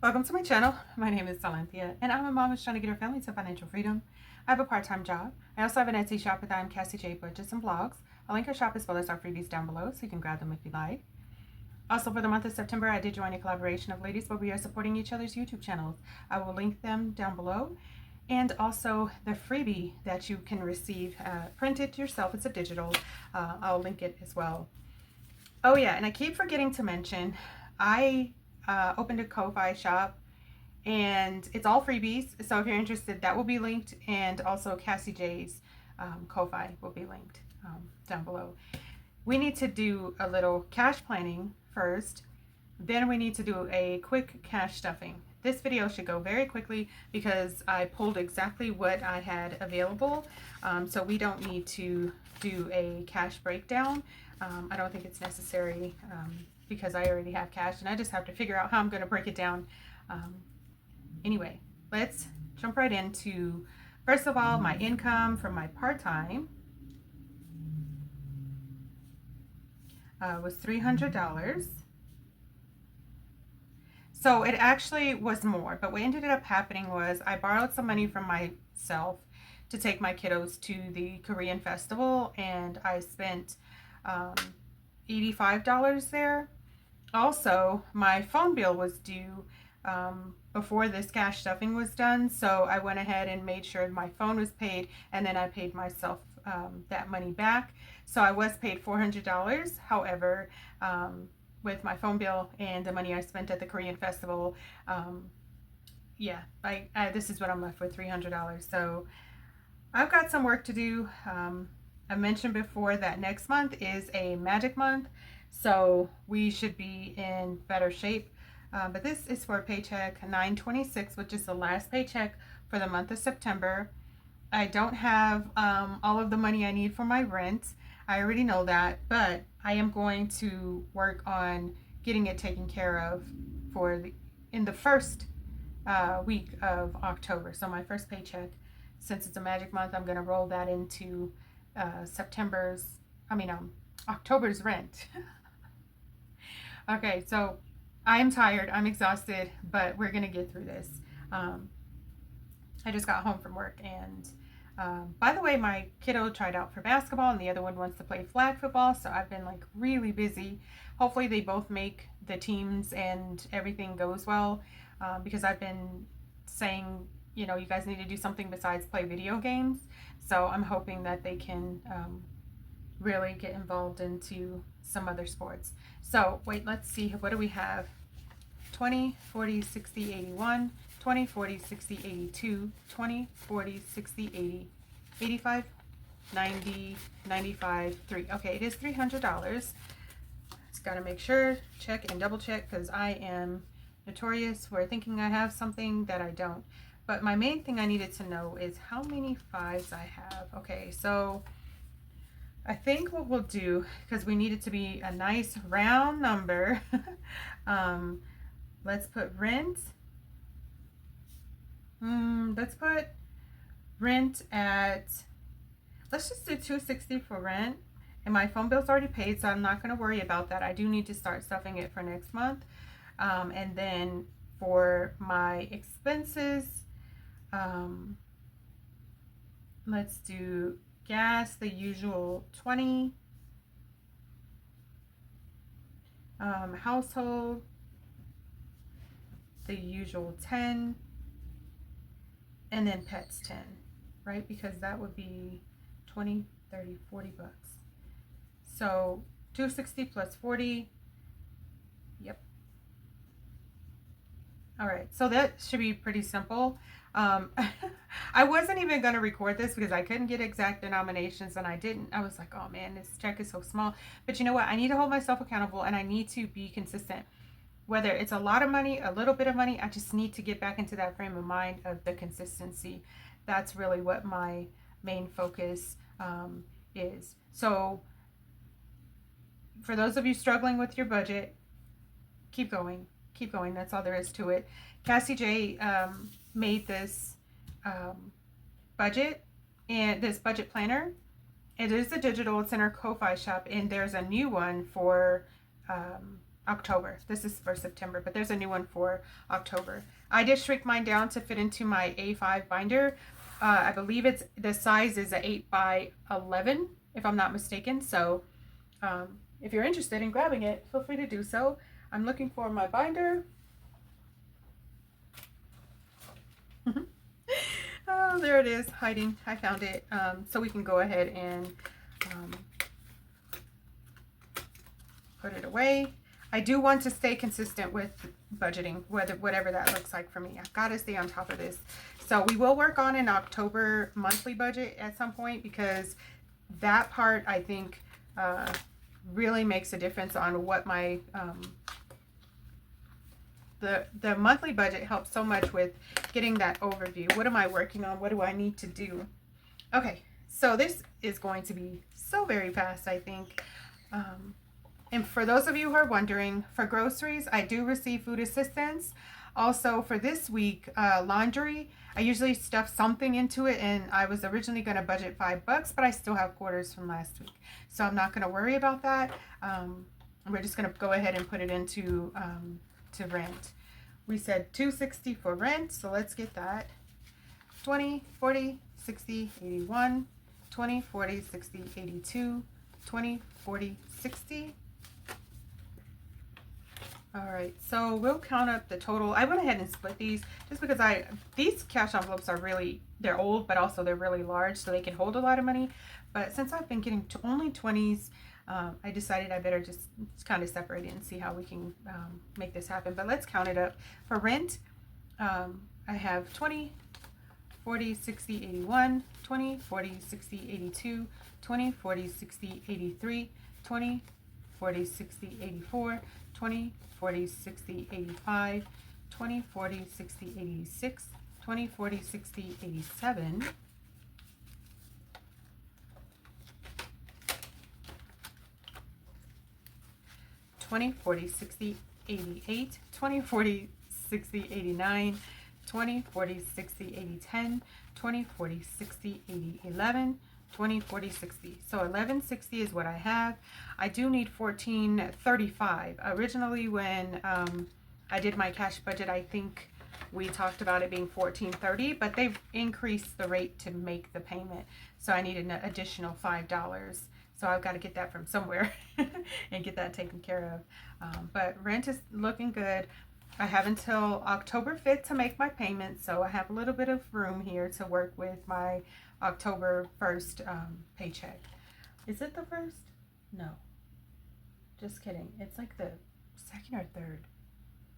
Welcome to my channel. My name is Silynthia, and I'm a mom who's trying to get her family to financial freedom. I have a part-time job. I also have an Etsy shop with CassieJBudgets and Blogs. I'll link her shop as well as our freebies down below, so you can grab them if you like. Also, for the month of September, I did join a collaboration of ladies where we are supporting each other's YouTube channels. I will link them down below. And also the freebie that you can receive, print it yourself. It's a digital. I'll link it as well. Oh yeah, and I keep forgetting to mention, I opened a Ko-Fi shop and it's all freebies. So if you're interested, that will be linked, and also Cassie J's Ko-Fi will be linked down below. We need to do a little cash planning first. Then we need to do a quick cash stuffing. This video should go very quickly because I pulled exactly what I had available. So we don't need to do a cash breakdown. I don't think it's necessary because I already have cash and I just have to figure out how I'm going to break it down. Anyway, let's jump right into, first of all, my income from my part-time was $300. So it actually was more, but what ended up happening was I borrowed some money from myself to take my kiddos to the Korean festival, and I spent $85 there. Also, my phone bill was due before this cash stuffing was done, so I went ahead and made sure my phone was paid, and then I paid myself that money back. So I was paid $400. However, with my phone bill and the money I spent at the Korean festival, yeah, this is what I'm left with, $300. So I've got some work to do. I mentioned before that next month is a magic month, so we should be in better shape. But this is for paycheck 926, which is the last paycheck for the month of September. I don't have all of the money I need for my rent. I already know that, but I am going to work on getting it taken care of in the first week of October. So my first paycheck, since it's a magic month, I'm going to roll that into October's rent. Okay, so I'm tired, I'm exhausted, but we're going to get through this. I just got home from work, and by the way, my kiddo tried out for basketball and the other one wants to play flag football, so I've been like really busy. Hopefully they both make the teams and everything goes well, because I've been saying, you know, you guys need to do something besides play video games. So I'm hoping that they can really get involved into some other sports. So wait, let's see, what do we have? 20, 40, 60, 81, 20, 40, 60, 82, 20, 40, 60, 80, 85, 90, 95, 3. Okay, it is $300. Just got to make sure, check and double check, because I am notorious for thinking I have something that I don't. But my main thing I needed to know is how many fives I have. Okay, so I think what we'll do, because we need it to be a nice round number, let's put rent. Let's put rent at, let's just do $260 for rent. And my phone bill's already paid, so I'm not going to worry about that. I do need to start stuffing it for next month. And then for my expenses, let's do gas, the usual 20. Household, the usual 10. And then pets 10, right? Because that would be 20, 30, 40 bucks. So 260 plus 40. Yep. All right, so that should be pretty simple. I wasn't even going to record this because I couldn't get exact denominations, and I didn't. I was like, oh man, this check is so small. But you know what? I need to hold myself accountable, and I need to be consistent. Whether it's a lot of money, a little bit of money, I just need to get back into that frame of mind of the consistency. That's really what my main focus is. So for those of you struggling with your budget, keep going. Keep going. That's all there is to it. Cassie J made this budget and this budget planner. It is a digital. It's in our Ko-Fi shop, and there's a new one for October. This is for September, but there's a new one for October. I did shrink mine down to fit into my A5 binder. I believe it's the size is a 8 by 11, if I'm not mistaken. So if you're interested in grabbing it, feel free to do so. I'm looking for my binder. Oh, there it is, hiding. I found it. So we can go ahead and put it away. I do want to stay consistent with budgeting, whatever that looks like for me. I've got to stay on top of this. So we will work on an October monthly budget at some point, because that part, I think, really makes a difference on what my the monthly budget helps so much with getting that overview. What am I working on? What do I need to do? Okay, so this is going to be so very fast, I think. And for those of you who are wondering, for groceries, I do receive food assistance. Also for this week, laundry, I usually stuff something into it, and I was originally going to budget $5, but I still have quarters from last week. So I'm not going to worry about that. We're just going to go ahead and put it into to rent. We said $260 for rent, so let's get that. 20, 40, 60, 81, 20, 40, 60, 82, 20, 40, 60. All right, so we'll count up the total. I went ahead and split these just because these cash envelopes are really, they're old, but also they're really large, so they can hold a lot of money. But since I've been getting to only 20s, I decided I better just kind of separate it and see how we can make this happen. But let's count it up. For rent, I have 20, 40, 60, 81, 20, 40, 60, 82, 20, 40, 60, 83, 20, 40, 60, 84, 20, 40, 60, 85, 20, 40, 60, 86, 20, 40, 60, 87, 20, 40, 60, 88, 20, 40, 60, 89, 20, 40, 60, 80, 10, 20, 40, 60, 80, 11, 20, 40, 60. So 1160 is what I have. I do need 1435. Originally, when I did my cash budget, I think we talked about it being 1430, but they've increased the rate to make the payment. So I need an additional $5. So I've got to get that from somewhere and get that taken care of. But rent is looking good. I have until October 5th to make my payment, so I have a little bit of room here to work with my October 1st paycheck. Is it the 1st? No. Just kidding. It's like the 2nd or 3rd.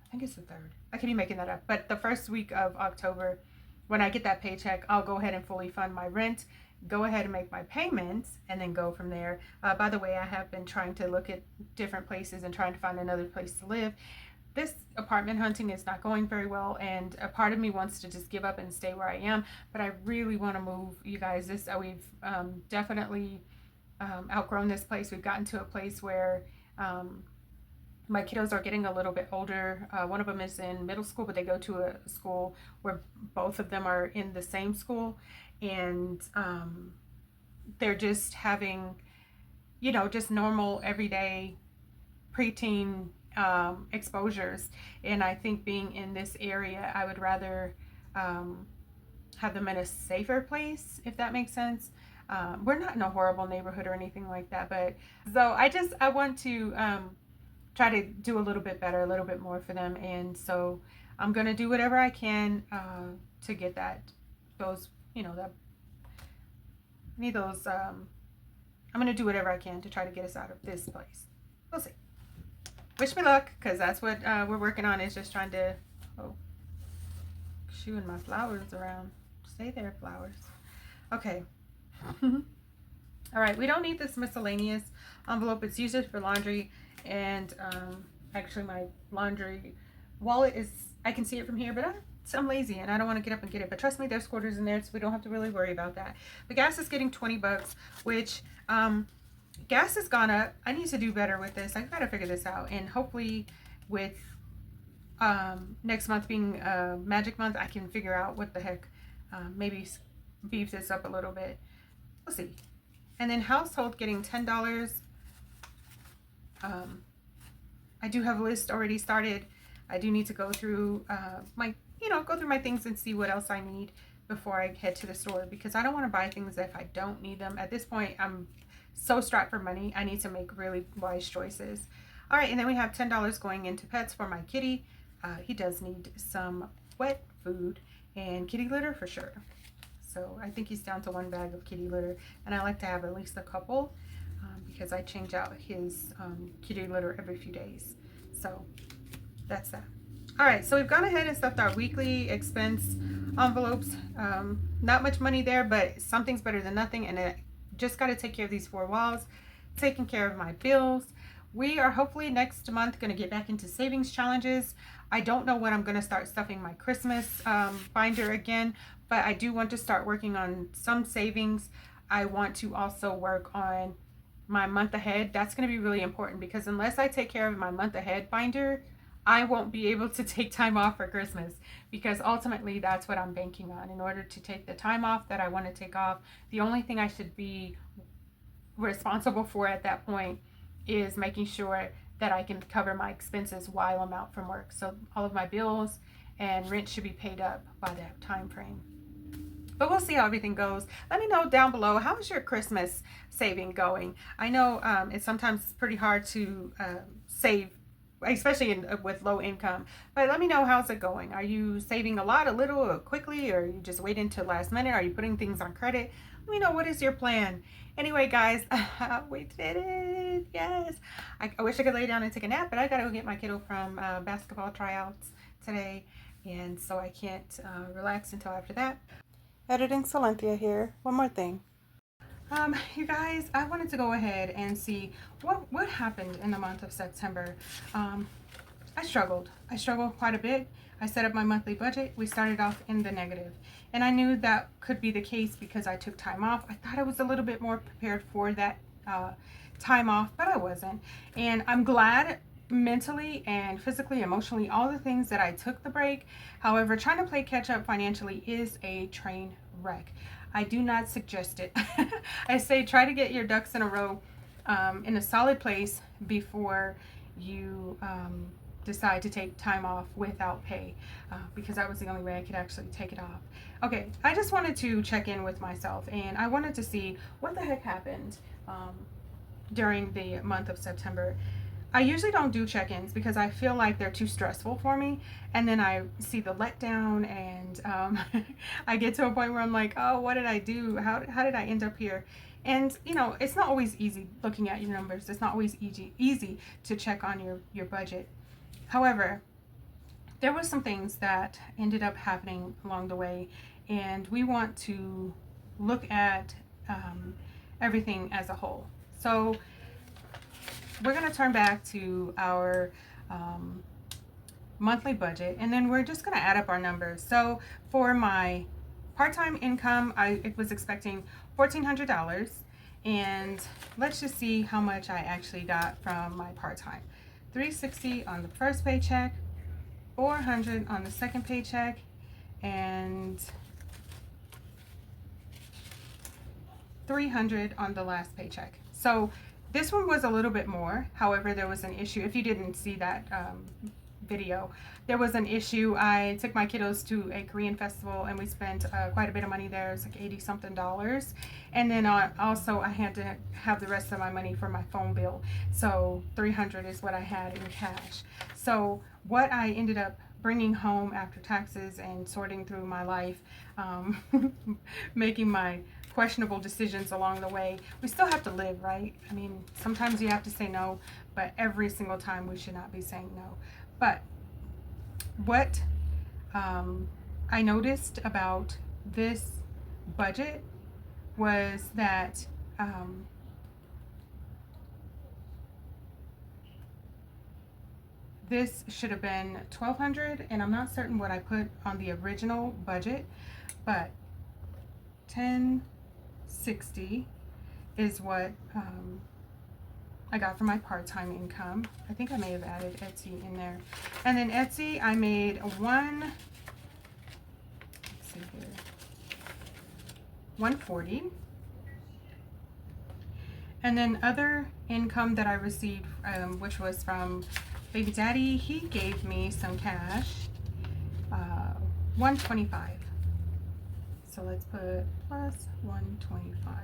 I think it's the 3rd. I could be making that up. But the first week of October, when I get that paycheck, I'll go ahead and fully fund my rent, go ahead and make my payments, and then go from there. By the way, I have been trying to look at different places and trying to find another place to live. This apartment hunting is not going very well, and a part of me wants to just give up and stay where I am, but I really want to move, you guys. We've definitely outgrown this place. We've gotten to a place where my kiddos are getting a little bit older. One of them is in middle school, but they go to a school where both of them are in the same school, and they're just having, just normal everyday preteen exposures. And I think being in this area, I would rather have them in a safer place, if that makes sense. We're not in a horrible neighborhood or anything like that, but so I want to try to do a little bit better, a little bit more for them. And so I'm going to do whatever I can to get those, that I need those. I'm going to do whatever I can to try to get us out of this place. We'll see. Wish me luck, because that's what we're working on, is just trying to, shooing my flowers around. Stay there, flowers. Okay. All right, we don't need this miscellaneous envelope. It's usually for laundry, and actually my laundry wallet is, I can see it from here, but I'm lazy and I don't want to get up and get it. But trust me, there's quarters in there, so we don't have to really worry about that. The gas is getting $20, which gas has gone up. I need to do better with this. I've got to figure this out, and hopefully with next month being magic month, I can figure out what the heck, maybe beef this up a little bit. We'll see. And then household getting $10. I do have a list already started. I do need to go through go through my things and see what else I need before I head to the store, because I don't want to buy things if I don't need them. At this point, I'm so strapped for money. I need to make really wise choices. All right, and then we have $10 going into pets for my kitty. He does need some wet food and kitty litter for sure. So I think he's down to 1 bag of kitty litter, and I like to have at least a couple because I change out his kitty litter every few days. So that's that. All right, so we've gone ahead and stuffed our weekly expense envelopes. Not much money there, but something's better than nothing, and I just got to take care of these 4 walls, taking care of my bills. We are hopefully next month going to get back into savings challenges. I don't know when I'm going to start stuffing my Christmas binder again, but I do want to start working on some savings. I want to also work on my month ahead. That's going to be really important, because unless I take care of my month ahead binder, I won't be able to take time off for Christmas, because ultimately that's what I'm banking on. In order to take the time off that I want to take off, the only thing I should be responsible for at that point is making sure that I can cover my expenses while I'm out from work. So all of my bills and rent should be paid up by that time frame. But we'll see how everything goes. Let me know down below, how is your Christmas saving going? I know it's sometimes pretty hard to save, especially with low income, but let me know, how's it going? Are you saving a lot, a little, or quickly, or are you just waiting till last minute? Are you putting things on credit? Let me know, what is your plan? Anyway, guys, we did it. Yes. I wish I could lay down and take a nap, but I gotta go get my kiddo from basketball tryouts today, and so I can't relax until after that. Editing Silynthia here. One more thing. You guys, I wanted to go ahead and see what happened in the month of September. I struggled quite a bit. I set up my monthly budget. We started off in the negative, and I knew that could be the case because I took time off. I thought I was a little bit more prepared for that time off, but I wasn't. And I'm glad, mentally and physically, emotionally, all the things that I took the break. However, trying to play catch up financially is a train wreck. I do not suggest it. I say try to get your ducks in a row in a solid place before you decide to take time off without pay, because that was the only way I could actually take it off. Okay, I just wanted to check in with myself, and I wanted to see what the heck happened during the month of September. I usually don't do check-ins because I feel like they're too stressful for me, and then I see the letdown, and I get to a point where I'm like, oh, what did I do? How did I end up here? And you know, it's not always easy looking at your numbers. It's not always easy to check on your budget. However, there were some things that ended up happening along the way, and we want to look at everything as a whole. So we're going to turn back to our monthly budget, and then we're just going to add up our numbers. So for my part-time income, I was expecting $1,400, and let's just see how much I actually got from my part-time. $360 on the first paycheck, $400 on the second paycheck, and $300 on the last paycheck. So this one was a little bit more. However, there was an issue. If you didn't see that video, there was an issue. I took my kiddos to a Korean festival, and we spent quite a bit of money there. It was like $80-something. And then also I had to have the rest of my money for my phone bill. So $300 is what I had in cash. So what I ended up bringing home after taxes and sorting through my life, making my questionable decisions along the way. We still have to live, right? I mean, sometimes you have to say no, but every single time we should not be saying no. But what I noticed about this budget was that this should have been $1,200, and I'm not certain what I put on the original budget, but $1,060 is what I got for my part-time income. I think I may have added Etsy in there. And then Etsy, I made let's see here, $140. And then other income that I received, which was from baby daddy, he gave me some cash, $125. So let's put plus 125.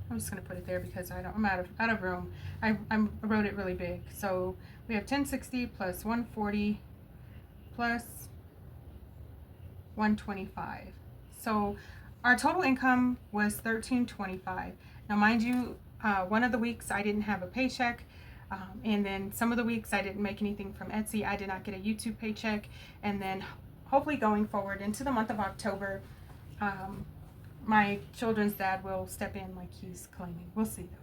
I'm just gonna put it there because I'm out of room. I wrote it really big. So we have 1060 plus 140 plus 125. So our total income was $1325. Now, mind you, one of the weeks I didn't have a paycheck, and then some of the weeks I didn't make anything from Etsy. I did not get a YouTube paycheck, and then hopefully going forward into the month of October, my children's dad will step in like he's claiming. We'll see though.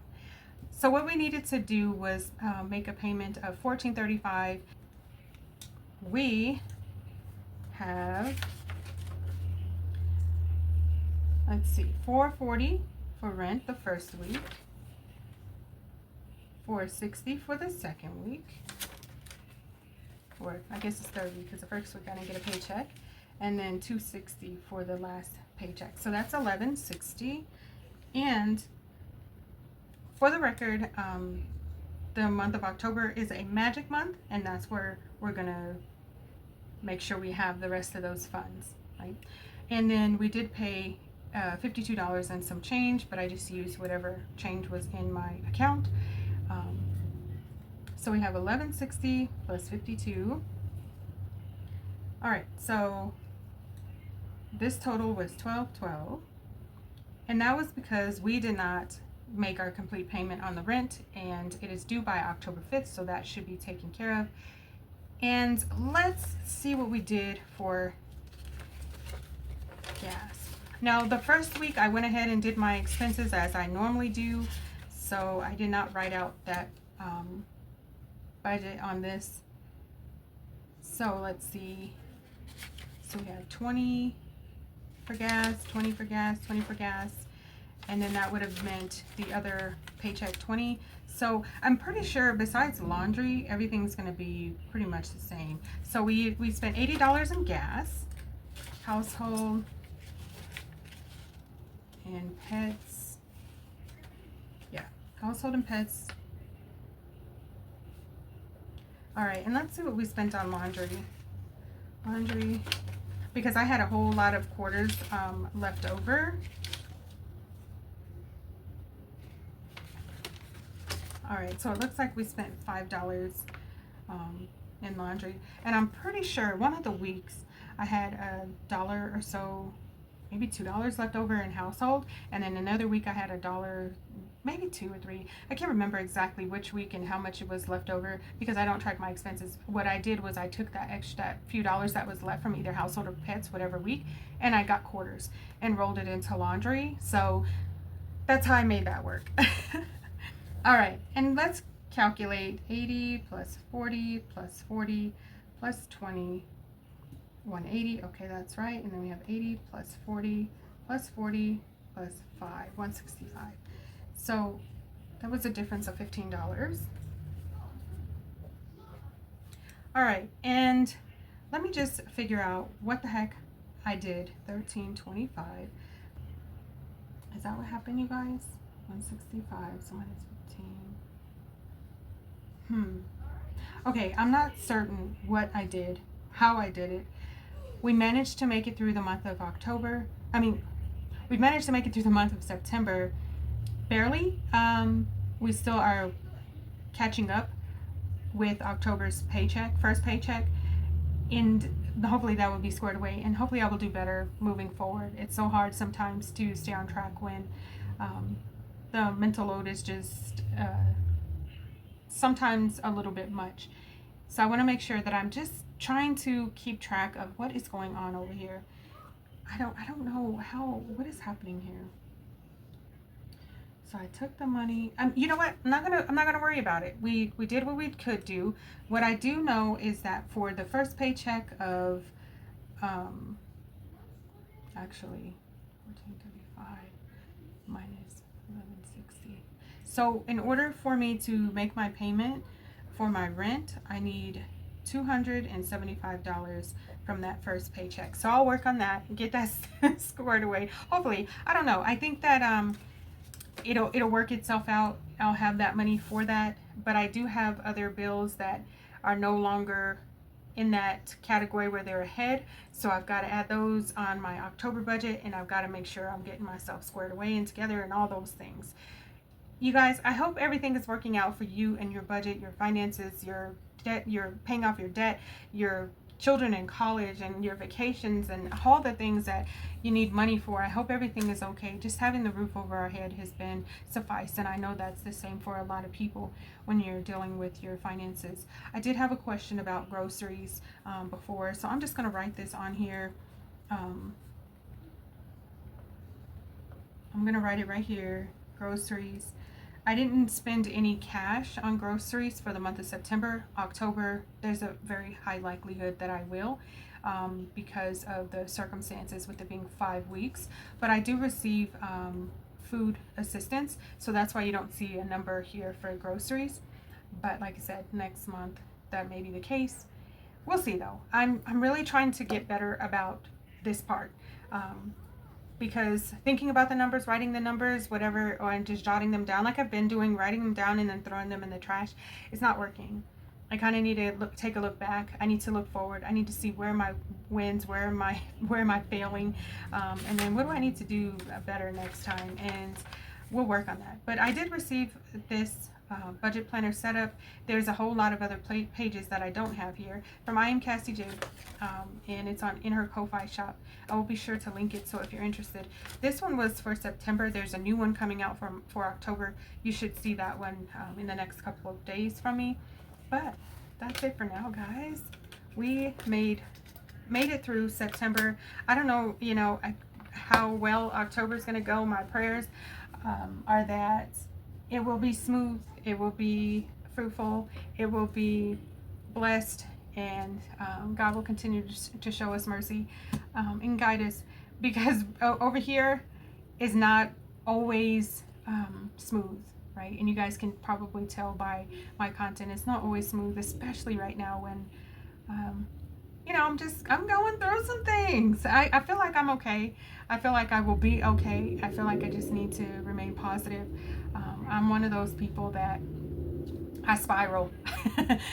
So what we needed to do was make a payment of $1435. We have, let's see, $440 for rent the first week, $460 for the second week, or I guess it's third week because the first week I didn't get a paycheck, and then $260 for the last paycheck. So that's $1160. And for the record, the month of October is a magic month, and that's where we're gonna make sure we have the rest of those funds, right? And then we did pay $52 and some change, but I just used whatever change was in my account. So we have $1160 plus 52. All right, so this total was $1212, and that was because we did not make our complete payment on the rent, and it is due by October 5th, so that should be taken care of. And let's see what we did for gas. Now, the first week I went ahead and did my expenses as I normally do, so I did not write out that budget on this. So let's see. So we have 20 for gas, 20 for gas, 20 for gas, and then that would have meant the other paycheck 20. So I'm pretty sure besides laundry, everything's going to be pretty much the same. So we spent $80 in gas, household, and pets. Yeah, household and pets. All right, and let's see what we spent on laundry. Laundry, because I had a whole lot of quarters left over. All right, so it looks like we spent $5 in laundry, and I'm pretty sure one of the weeks I had $1 or so, maybe $2 left over in household, and then another week I had $1, maybe $2 or $3. I can't remember exactly which week and how much it was left over because I don't track my expenses. What I did was I took that extra few dollars that was left from either household or pets, whatever week, and I got quarters and rolled it into laundry. So that's how I made that work. All right, and let's calculate 80 plus 40 plus 40 plus 20, 180. Okay, that's right. And then we have 80 plus 40 plus 40 plus 5, 165. So that was a difference of $15. All right, and let me just figure out what the heck I did. $13.25. Is that what happened, you guys? 165, so minus 15. Okay, I'm not certain what I did, how I did it. We managed to make it through the month of October. We managed to make it through the month of September. Barely. We still are catching up with October's paycheck, first paycheck, and hopefully that will be squared away, and hopefully I will do better moving forward. It's so hard sometimes to stay on track when the mental load is just sometimes a little bit much. So I want to make sure that I'm just trying to keep track of what is going on over here. I don't know what is happening here. So I took the money. You know what? I'm not gonna worry about it. We did what we could do. What I do know is that for the first paycheck of actually 1435 minus 1160. So in order for me to make my payment for my rent, I need $275 from that first paycheck. So I'll work on that and get that squared away. Hopefully, I don't know. I think that it'll work itself out. I'll have that money for that, but I do have other bills that are no longer in that category where they're ahead. So I've got to add those on my October budget, and I've got to make sure I'm getting myself squared away and together and all those things. You guys, I hope everything is working out for you and your budget, your finances, your debt, you're paying off your debt, your children in college, and your vacations, and all the things that you need money for. I hope everything is okay. Just having the roof over our head has been suffice, and I know that's the same for a lot of people when you're dealing with your finances. I did have a question about groceries before, so I'm just going to write this on here. I'm going to write it right here. Groceries. I didn't spend any cash on groceries for the month of September. October, there's a very high likelihood that I will because of the circumstances with it being 5 weeks. But I do receive food assistance, so that's why you don't see a number here for groceries. But like I said, next month that may be the case. We'll see though. I'm really trying to get better about this part. Because thinking about the numbers, writing the numbers, whatever, or just jotting them down like I've been doing, writing them down and then throwing them in the trash, it's not working. I kind of need to take a look back. I need to look forward. I need to see where my wins, where am I failing, and then what do I need to do better next time, and we'll work on that. But I did receive this budget planner setup. There's a whole lot of other pages that I don't have here from I am Cassie J, and it's in her Ko-Fi shop. I will be sure to link it, so if you're interested. This one was for September. There's a new one coming out for October. You should see that one in the next couple of days from me. But that's it for now, guys. We made it through September. I don't know, how well October is going to go. My prayers are that it will be smooth, it will be fruitful, it will be blessed, and God will continue to show us mercy and guide us, because over here is not always smooth, right? And you guys can probably tell by my content, it's not always smooth, especially right now when I'm going through some things. I feel like I'm okay. I feel like I will be okay. I feel like I just need to remain positive. I'm one of those people that I spiral.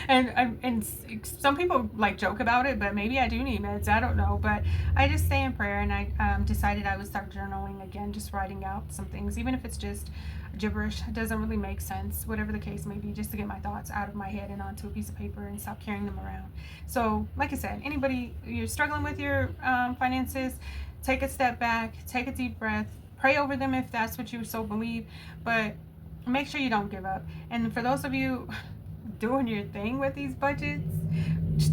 and some people joke about it, but maybe I do need meds. I don't know. But I just stay in prayer, and I decided I would start journaling again, just writing out some things, even if it's just gibberish. It doesn't really make sense, whatever the case may be, just to get my thoughts out of my head and onto a piece of paper and stop carrying them around. So like I said, anybody, you're struggling with your finances, take a step back, take a deep breath, pray over them if that's what you so believe, but make sure you don't give up. And for those of you doing your thing with these budgets,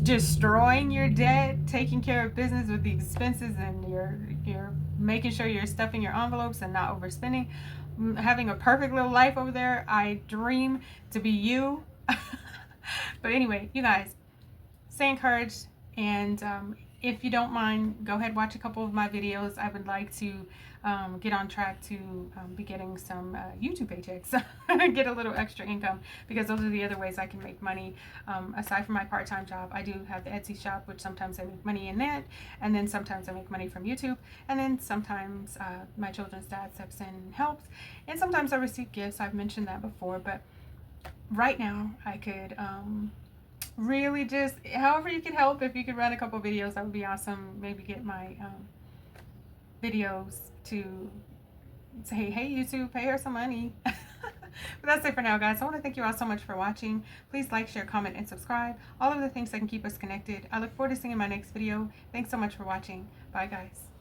destroying your debt, taking care of business with the expenses, and you're making sure you're stuffing your envelopes and not overspending, having a perfect little life over there, I dream to be you. But anyway, you guys, stay encouraged, and if you don't mind, go ahead, watch a couple of my videos. I would like to get on track to be getting some YouTube paychecks, get a little extra income, because those are the other ways I can make money. Aside from my part-time job, I do have the Etsy shop, which sometimes I make money in that, and then sometimes I make money from YouTube, and then sometimes my children's dad steps in and helps, and sometimes I receive gifts. I've mentioned that before, but right now I could really just, however you could help, if you could run a couple videos, that would be awesome. Maybe get my videos to say, hey YouTube, pay her some money. But that's it for now, guys. I want to thank you all so much for watching. Please like, share, comment, and subscribe. All of the things that can keep us connected. I look forward to seeing you in my next video. Thanks so much for watching. Bye, guys.